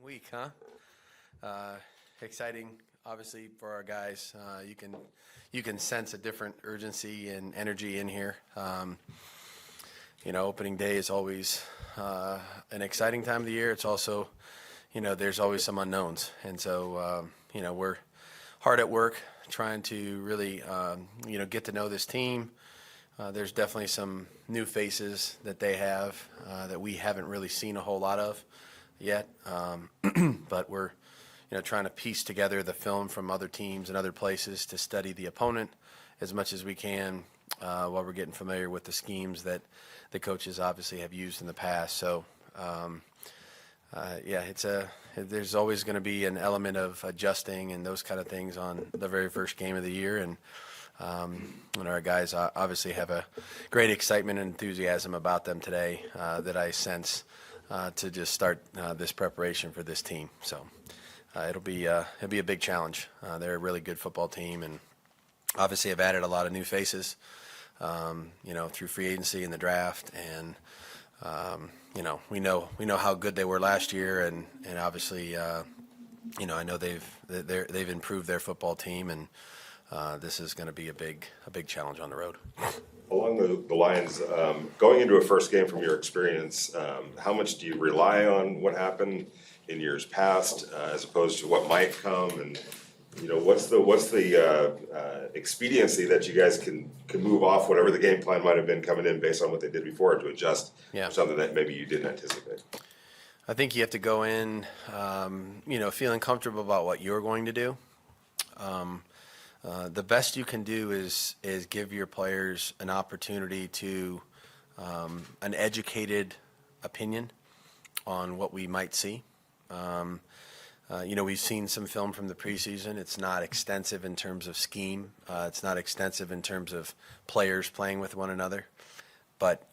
Week, huh? Exciting, obviously, for our guys. You can sense a different urgency and energy in here. Opening day is always an exciting time of the year. It's also, there's always some unknowns, and so we're hard at work trying to really get to know this team. There's definitely some new faces that they have that we haven't really seen a whole lot of yet, but we're trying to piece together the film from other teams and other places to study the opponent as much as we can while we're getting familiar with the schemes that the coaches obviously have used in the past. So there's always going to be an element of adjusting and those kind of things on the very first game of the year, and our guys obviously have a great excitement and enthusiasm about them today that I sense to just start this preparation for this team. So it'll be a big challenge. They're a really good football team, and obviously have added a lot of new faces, through free agency and the draft. And we know how good they were last year, and obviously I know they've improved their football team, and this is going to be a big challenge on the road. Along the lines, going into a first game from your experience, how much do you rely on what happened in years past as opposed to what might come? And what's the expediency that you guys can move off whatever the game plan might have been coming in based on what they did before to adjust for something that maybe you didn't anticipate? I think you have to go in, feeling comfortable about what you're going to do. The best you can do is give your players an opportunity to an educated opinion on what we might see. We've seen some film from the preseason. It's not extensive in terms of scheme. It's not extensive in terms of players playing with one another. But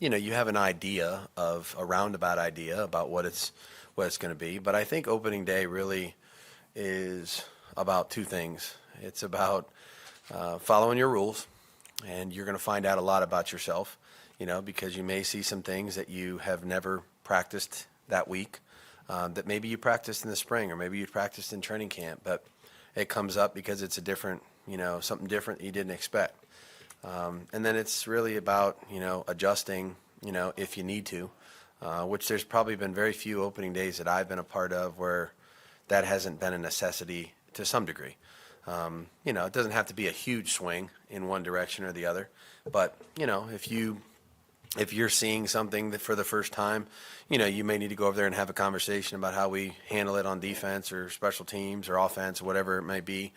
you have an idea of a roundabout idea about what it's going to be. But I think opening day really is about two things. It's about following your rules, and you're going to find out a lot about yourself, because you may see some things that you have never practiced that week, that maybe you practiced in the spring or maybe you practiced in training camp, but it comes up because it's a different, something different that you didn't expect. And then it's really about, adjusting, if you need to, which there's probably been very few opening days that I've been a part of where that hasn't been a necessity to some degree. It doesn't have to be a huge swing in one direction or the other, but if you're seeing something that for the first time, you may need to go over there and have a conversation about how we handle it on defense or special teams or offense or whatever it may be,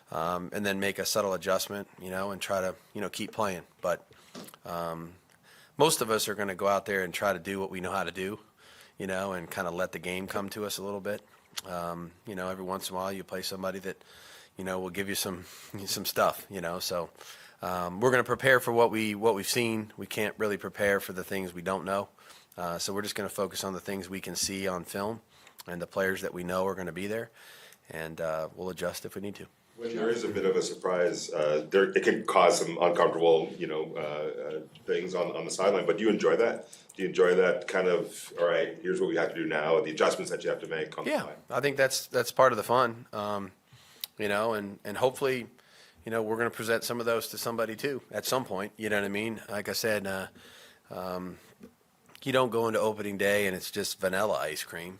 and then make a subtle adjustment, and try to keep playing. But most of us are going to go out there and try to do what we know how to do, and kind of let the game come to us a little bit. Every once in a while you play somebody that will give you some stuff, so we're going to prepare for what we've seen. We can't really prepare for the things we don't know, so we're just going to focus on the things we can see on film and the players that we know are going to be there, and we'll adjust if we need to. When there is a bit of a surprise, it can cause some uncomfortable, things on the sideline. But do you enjoy that? Do you enjoy that kind of, all right, here's what we have to do now, the adjustments that you have to make on the fly? I think that's part of the fun, and hopefully, we're going to present some of those to somebody too at some point. You know what I mean? Like I said, you don't go into opening day and it's just vanilla ice cream.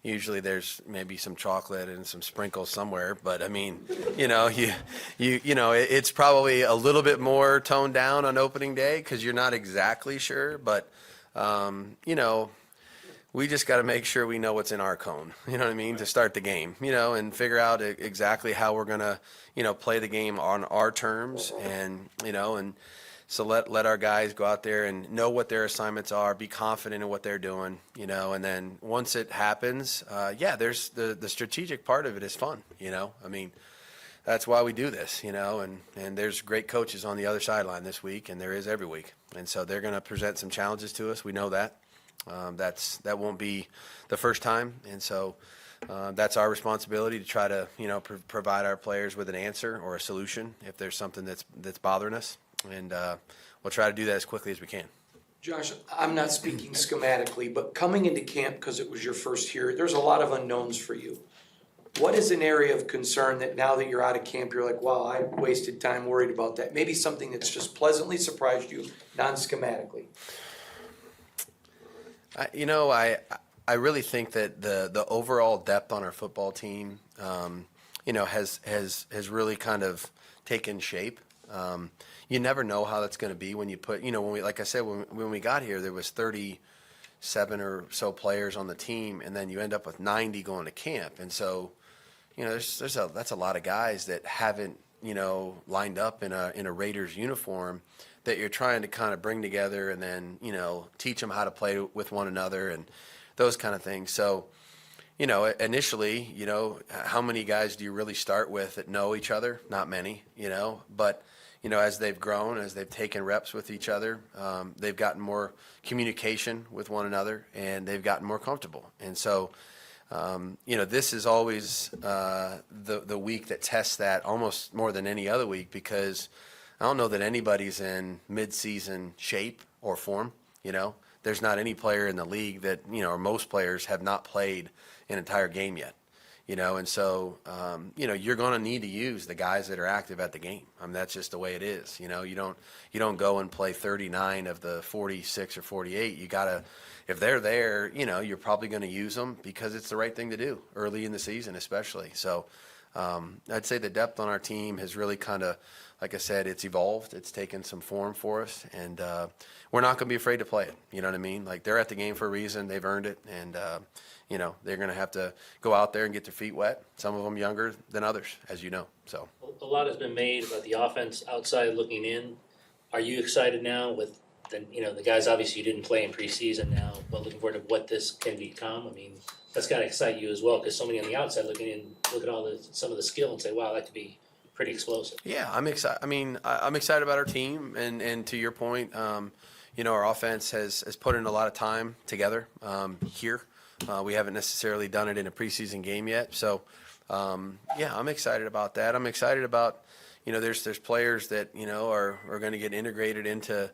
Usually there's maybe some chocolate and some sprinkles somewhere, but I mean, it's probably a little bit more toned down on opening day because you're not exactly sure, but we just got to make sure we know what's in our cone, to start the game, and figure out exactly how we're going to, play the game on our terms, and so let our guys go out there and know what their assignments are, be confident in what they're doing, and then once it happens, there's the strategic part of it is fun, I mean, that's why we do this, and there's great coaches on the other sideline this week, and there is every week, and so they're going to present some challenges to us. We know that. That won't be the first time, and so that's our responsibility to try to provide our players with an answer or a solution if there's something that's bothering us, and we'll try to do that as quickly as we can. Josh, I'm not speaking schematically, but coming into camp, because it was your first year, there's a lot of unknowns for you. What is an area of concern that now that you're out of camp, you're like, wow, I wasted time worried about that? Maybe something that's just pleasantly surprised you, non-schematically. I really think that the overall depth on our football team, has really kind of taken shape. You never know how that's going to be when you put, like I said, when we got here, there was 37 or so players on the team, and then you end up with 90 going to camp, and so, that's a lot of guys that haven't, lined up in a Raiders uniform that you're trying to kind of bring together and then, teach them how to play with one another and those kind of things. So, initially, how many guys do you really start with that know each other? Not many, but, as they've grown, as they've taken reps with each other, they've gotten more communication with one another and they've gotten more comfortable. And so, this is always the week that tests that almost more than any other week, because I don't know that anybody's in mid-season shape or form. There's not any player in the league that, or most players have not played an entire game yet. And so, you're going to need to use the guys that are active at the game. I mean, that's just the way it is. You don't go and play 39 of the 46 or 48. You got to, if they're there, you're probably going to use them because it's the right thing to do early in the season, especially. So, I'd say the depth on our team has really kind of, like I said, it's evolved. It's taken some form for us, and we're not going to be afraid to play it. You know what I mean? Like, they're at the game for a reason. They've earned it, and they're going to have to go out there and get their feet wet. Some of them younger than others, as you know. So a lot has been made about the offense outside looking in. Are you excited now with the guys? Obviously, you didn't play in preseason now, but looking forward to what this can become. I mean, that's got to excite you as well, because so many on the outside looking in, look at some of the skill and say, wow, that could be pretty explosive. Yeah, I'm excited. I mean, I'm excited about our team, and to your point, our offense has put in a lot of time together here. We haven't necessarily done it in a preseason game yet, so I'm excited about that. I'm excited about there's players that are going to get integrated into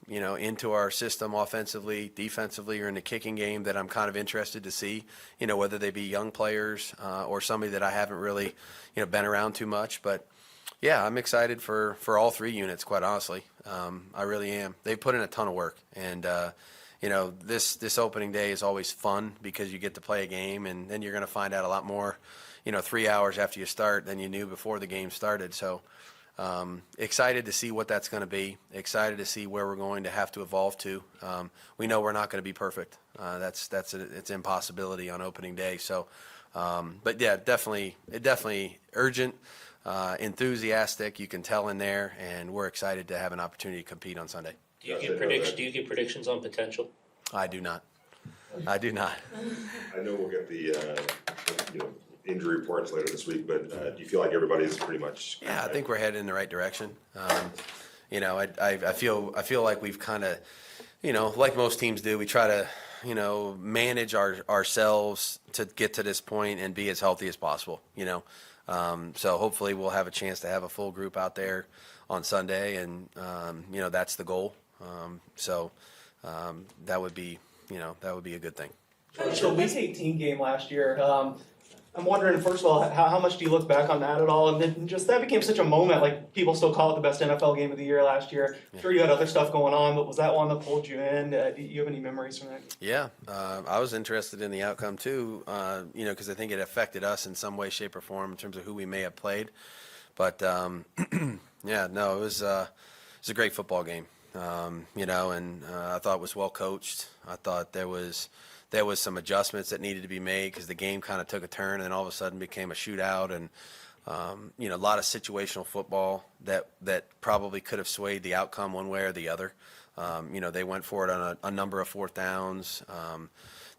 into our system offensively, defensively, or in the kicking game that I'm kind of interested to see, whether they be young players or somebody that I haven't really, been around too much. But, yeah, I'm excited for all three units, quite honestly. I really am. They've put in a ton of work. And, this opening day is always fun because you get to play a game, and then you're going to find out a lot more, 3 hours after you start than you knew before the game started. So, excited to see what that's going to be. Excited to see where we're going to have to evolve to. We know we're not going to be perfect. It's impossibility on opening day. So, but yeah, definitely urgent, enthusiastic. You can tell in there, and we're excited to have an opportunity to compete on Sunday. Do you get predictions on potential? I do not. I know we'll get the injury reports later this week, but do you feel like everybody's pretty much? Yeah, I think we're headed in the right direction. I feel like we've kind of, like most teams do, we try to, manage ourselves to get to this point and be as healthy as possible. So hopefully we'll have a chance to have a full group out there on Sunday, and that's the goal. That would be a good thing. The Week 18 game last year, I'm wondering, first of all, how much do you look back on that at all? And then just that became such a moment, like people still call it the best NFL game of the year last year. I'm sure you had other stuff going on, but was that one that pulled you in? Do you have any memories from that? Yeah, I was interested in the outcome too, because I think it affected us in some way, shape, or form in terms of who we may have played. But it was a great football game, and I thought it was well coached. I thought there was some adjustments that needed to be made because the game kind of took a turn and then all of a sudden became a shootout, and a lot of situational football that probably could have swayed the outcome one way or the other. They went for it on a number of fourth downs.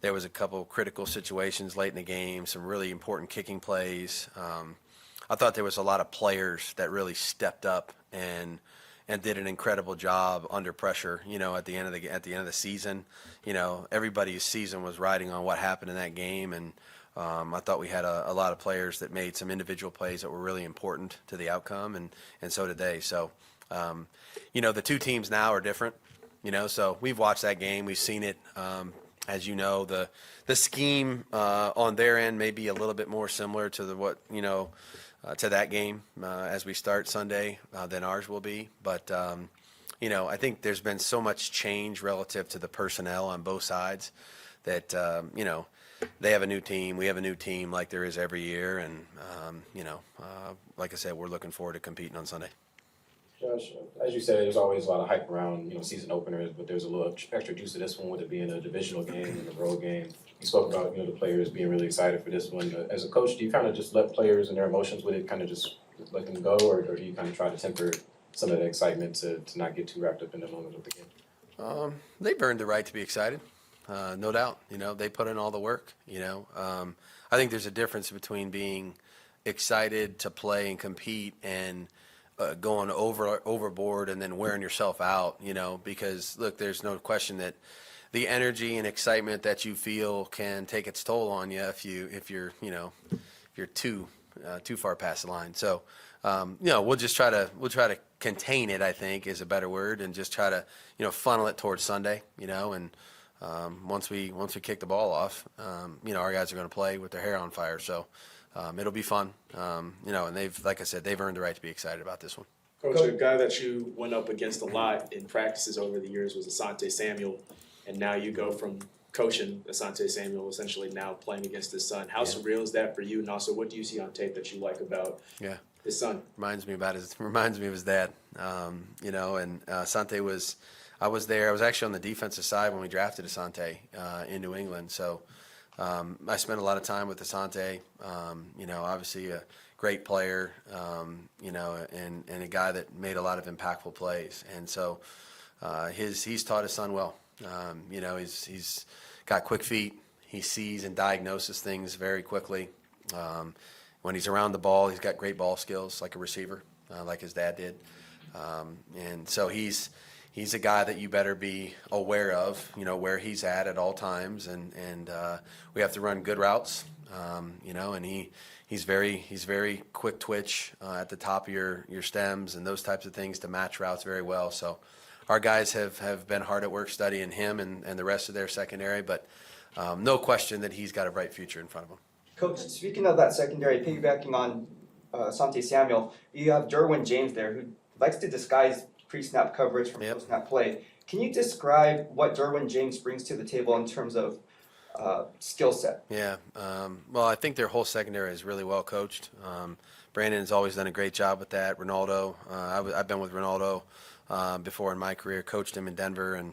There was a couple of critical situations late in the game, some really important kicking plays. I thought there was a lot of players that really stepped up and did an incredible job under pressure. At the end of the season, everybody's season was riding on what happened in that game, and I thought we had a lot of players that made some individual plays that were really important to the outcome, and so did they. So, the two teams now are different. So we've watched that game. We've seen it. As you know, the scheme on their end may be a little bit more similar to to that game as we start Sunday than ours will be. But I think there's been so much change relative to the personnel on both sides that they have a new team, we have a new team, like there is every year, and like I said, we're looking forward to competing on Sunday. Josh, as you said, there's always a lot of hype around, season openers, but there's a little extra juice to this one with it being a divisional game and a road game. You spoke about, the players being really excited for this one. As a coach, do you kind of just let players and their emotions with it kind of just let them go, or do you kind of try to temper some of the excitement to not get too wrapped up in the moment of the game? They've earned the right to be excited, no doubt. They put in all the work. I think there's a difference between being excited to play and compete and going overboard and then wearing yourself out, because look, there's no question that the energy and excitement that you feel can take its toll on you if you're too far past the line. So, we'll try to contain it, I think is a better word, and just try to, funnel it towards Sunday, and once we kick the ball off, our guys are going to play with their hair on fire. So, it'll be fun, and like I said, they've earned the right to be excited about this one. Coach, a guy that you went up against a lot in practices over the years was Asante Samuel, and now you go from coaching Asante Samuel essentially now playing against his son. How surreal is that for you, and also what do you see on tape that you like about his son? Reminds me of his dad, and Asante I was there. I was actually on the defensive side when we drafted Asante in New England, so I spent a lot of time with Asante, obviously a great player, and a guy that made a lot of impactful plays. And so he's taught his son well. He's got quick feet. He sees and diagnoses things very quickly. When he's around the ball, he's got great ball skills like a receiver, like his dad did. And so he's a guy that you better be aware of, where he's at all times, and we have to run good routes, and he's very quick twitch at the top of your stems and those types of things to match routes very well. So our guys have been hard at work studying him and the rest of their secondary, but no question that he's got a bright future in front of him. Coach, speaking of that secondary, piggybacking on Asante Samuel, you have Derwin James there who likes to disguise pre-snap coverage from post-snap play. Can you describe what Derwin James brings to the table in terms of skill set? Yeah, well, I think their whole secondary is really well coached. Brandon has always done a great job with that. Ronaldo, I've been with Ronaldo before in my career, coached him in Denver, and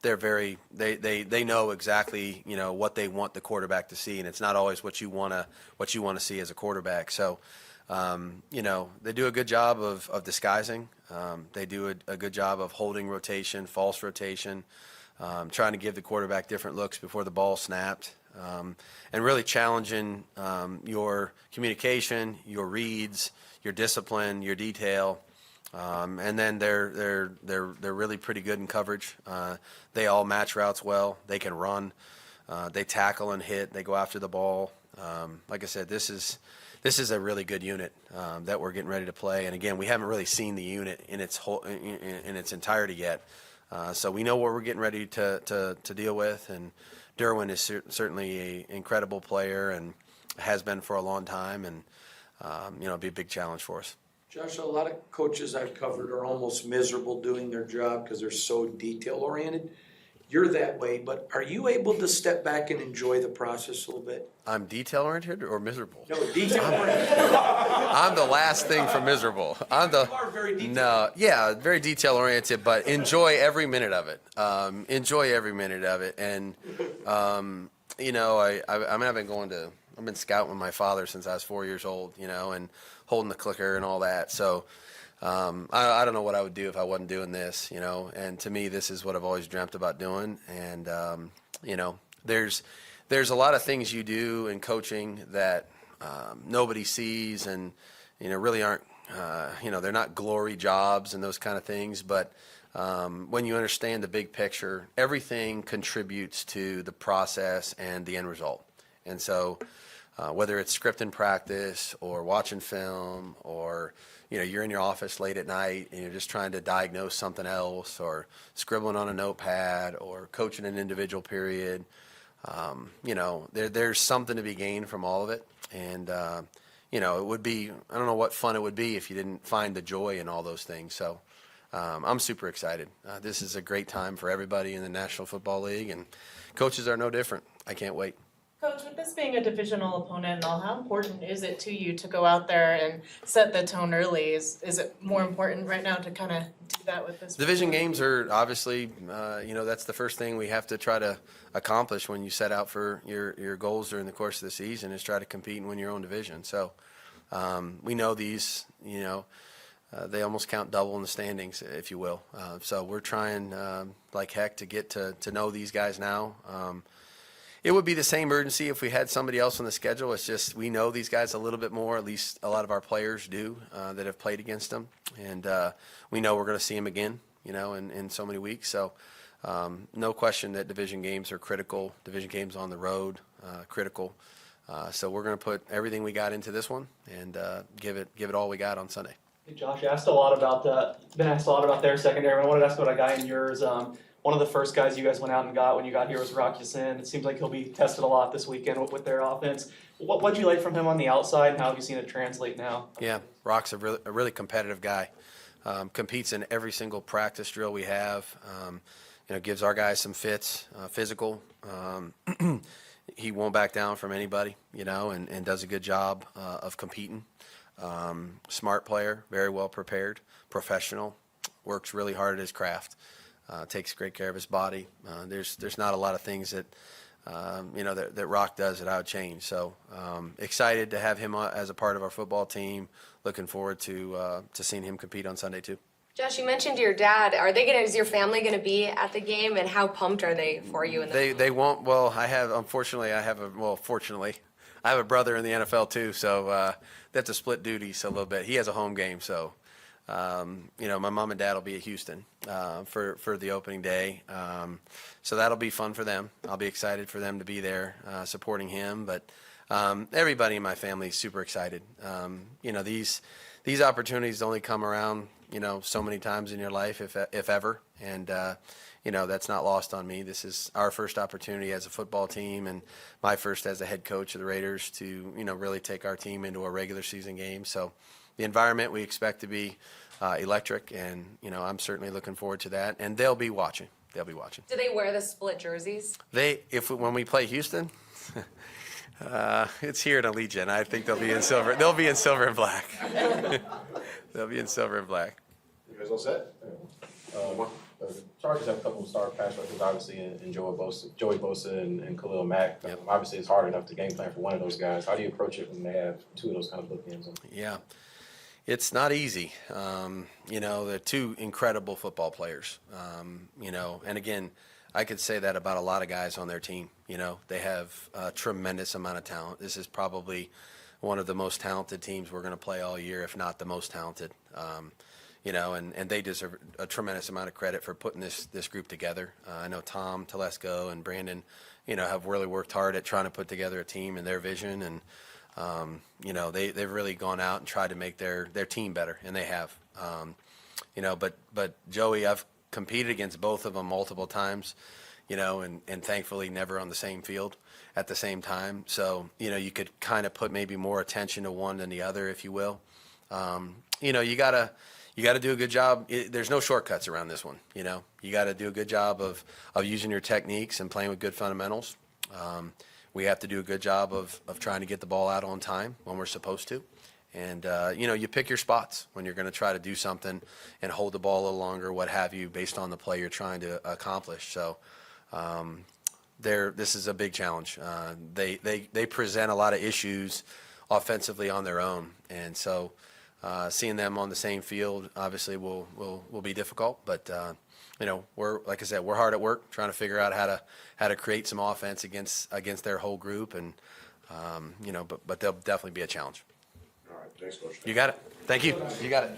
they're they know exactly what they want the quarterback to see, and it's not always what you want to see as a quarterback. So. They do a good job of disguising. They do a good job of holding rotation, false rotation, trying to give the quarterback different looks before the ball snapped, and really challenging your communication, your reads, your discipline, your detail. And then they're really pretty good in coverage. They all match routes well. They can run. They tackle and hit. They go after the ball. Like I said, this is a really good unit that we're getting ready to play. And again, we haven't really seen the unit in its entirety yet. So we know what we're getting ready to deal with. And Derwin is certainly an incredible player and has been for a long time. And it'll be a big challenge for us. Josh, a lot of coaches I've covered are almost miserable doing their job because they're so detail-oriented. You're that way, but are you able to step back and enjoy the process a little bit? I'm detail-oriented or miserable? No, detail-oriented. I'm the last thing for miserable. You are very detail. Very detail-oriented, but enjoy every minute of it. Enjoy every minute of it. And, I've been scouting with my father since I was 4 years old, and holding the clicker and all that. So I don't know what I would do if I wasn't doing this, and to me, this is what I've always dreamt about doing. And, there's a lot of things you do in coaching that nobody sees and, really aren't, they're not glory jobs and those kind of things. But when you understand the big picture, everything contributes to the process and the end result. And so whether it's script in practice or watching film or, you're in your office late at night and you're just trying to diagnose something else, or scribbling on a notepad, or coaching an individual period. There's something to be gained from all of it. And, it would be, I don't know what fun it would be if you didn't find the joy in all those things. So I'm super excited. This is a great time for everybody in the National Football League, and coaches are no different. I can't wait. Coach, with this being a divisional opponent and all, how important is it to you to go out there and set the tone early? Is it more important right now to kind of do that with this? Division games are obviously, that's the first thing we have to try to accomplish when you set out for your goals during the course of the season, is try to compete and win your own division. So we know these, they almost count double in the standings, if you will. So we're trying like heck to get to know these guys now. It would be the same urgency if we had somebody else on the schedule. It's just we know these guys a little bit more, at least a lot of our players do, that have played against them. And we know we're going to see them again, in so many weeks. So no question that division games are critical. Division games on the road, critical. So we're going to put everything we got into this one and give it all we got on Sunday. Hey Josh, been asked a lot about their secondary. I wanted to ask about a guy in yours. One of the first guys you guys went out and got when you got here was Rock Ya-Sin. It seems like he'll be tested a lot this weekend with their offense. What'd you like from him on the outside, and how have you seen it translate now? Yeah, Rock's a really competitive guy. Competes in every single practice drill we have. Gives our guys some fits, physical. He won't back down from anybody, and does a good job of competing. Smart player, very well prepared, professional, works really hard at his craft. Takes great care of his body. There's not a lot of things that that Rock does that I would change. So excited to have him as a part of our football team. Looking forward to seeing him compete on Sunday too. Josh, you mentioned your dad. Is your family gonna be at the game, and how pumped are they for you? They won't. Well, fortunately, I have a brother in the NFL too, so that's a split duties a little bit. He has a home game, so. My mom and dad will be at Houston for the opening day, so that'll be fun for them. I'll be excited for them to be there supporting him. But everybody in my family is super excited. These opportunities only come around so many times in your life, if ever, and that's not lost on me. This is our first opportunity as a football team, and my first as a head coach of the Raiders to really take our team into a regular season game. So. The environment we expect to be electric, and I'm certainly looking forward to that. And they'll be watching. Do they wear the split jerseys? When we play Houston, it's here at Allegiant. I think they'll be in silver. They'll be in silver and black. They'll be in silver and black. You guys all set? The Chargers have a couple of star pass rushers, obviously, in Joey Bosa and Khalil Mack. Yep. Obviously, it's hard enough to game plan for one of those guys. How do you approach it when they have two of those kind of bookends? Yeah. It's not easy. They're two incredible football players. And again, I could say that about a lot of guys on their team. They have a tremendous amount of talent. This is probably one of the most talented teams we're going to play all year, if not the most talented. And they deserve a tremendous amount of credit for putting this group together. I know Tom Telesco and Brandon, have really worked hard at trying to put together a team and their vision, and they've really gone out and tried to make their team better, and they have. But Joey, I've competed against both of them multiple times, and thankfully never on the same field at the same time. So, you could kind of put maybe more attention to one than the other, if you will. You gotta do a good job. There's no shortcuts around this one. You gotta do a good job of using your techniques and playing with good fundamentals. We have to do a good job of trying to get the ball out on time when we're supposed to. And, you pick your spots when you're going to try to do something and hold the ball a little longer, what have you, based on the play you're trying to accomplish. So this is a big challenge. They present a lot of issues offensively on their own. And so seeing them on the same field obviously will be difficult. But, like I said, we're hard at work trying to figure out how to create some offense against their whole group, and but there'll definitely be a challenge. All right, thanks, Coach. You got it. Thank you. You got it.